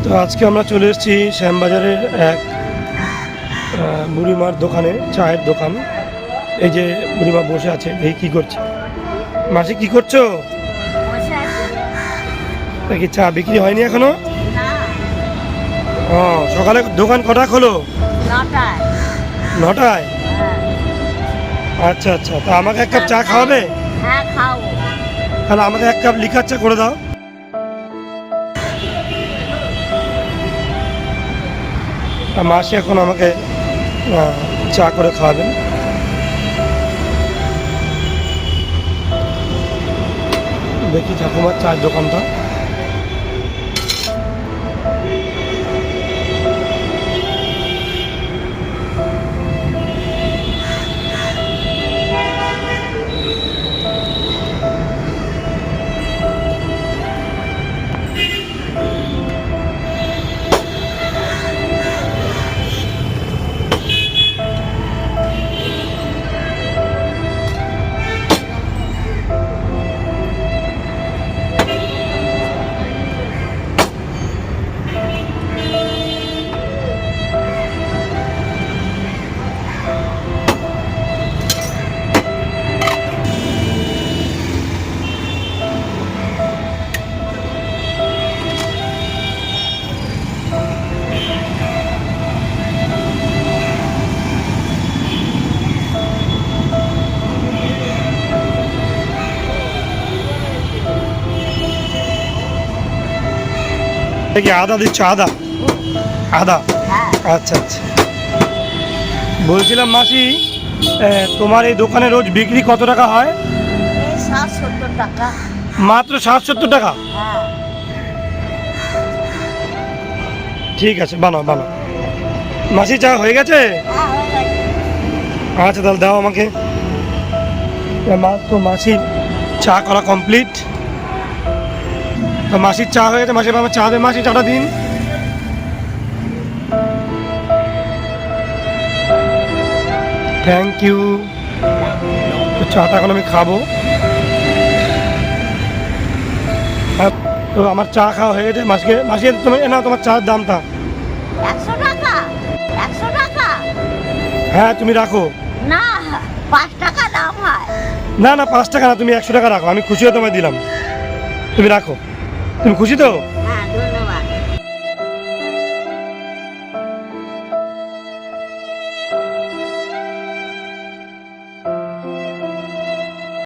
তো আজকে আমরা চলে এসেছি শ্যামবাজারের এক বুড়িমার দোকানে, চায়ের দোকান। এই যে বুড়িমা বসে আছে, এই কি করছে? মাসি কি করছো? কি চা বিক্রি হয়নি এখনো? ও, সকালে দোকান কটা খোলো? 9টায়। আচ্ছা আচ্ছা, তা আমাকে এক কাপ চা খাওয়াবে? হ্যাঁ খাবো। তাহলে আমাকে এক কাপ লিকার চা করে দাও। মাসি এখন আমাকে চা করে খাওয়াবেন। দেখি ঠাকুমার চায়ের দোকানটা। কি আদা দিচ্ছ? আদা আদা আচ্ছা আচ্ছা। বলছিলাম মাসি, তোমার এই দোকানে রোজ বিক্রি কত টাকা হয়? 60-70 টাকা। মাত্র 60-70 টাকা? ঠিক আছে, বানাও বানাও। মাসি চা হয়ে গেছে? আচ্ছা তাহলে দাও আমাকে। তো মাসির চা করা কমপ্লিট। তো মাসির চা হয়ে গেছে, মাসি আমার চা দে, মাসি চাটা দিন। Thank you. তো চাটা এখন আমি খাবো। তো আমার চা খাওয়া হয়ে গেছে। মাসিকে, মাসি তুমি না, তোমার চার দামটা 100 টাকা। 100 টাকা? হ্যাঁ তুমি রাখো। না, 5 টাকা দাম হয়। না না, 5 টাকা না, তুমি 100 টাকা রাখো। আমি খুশি হয়ে তোমায় দিলাম, তুমি রাখো। তুমি খুশি তো?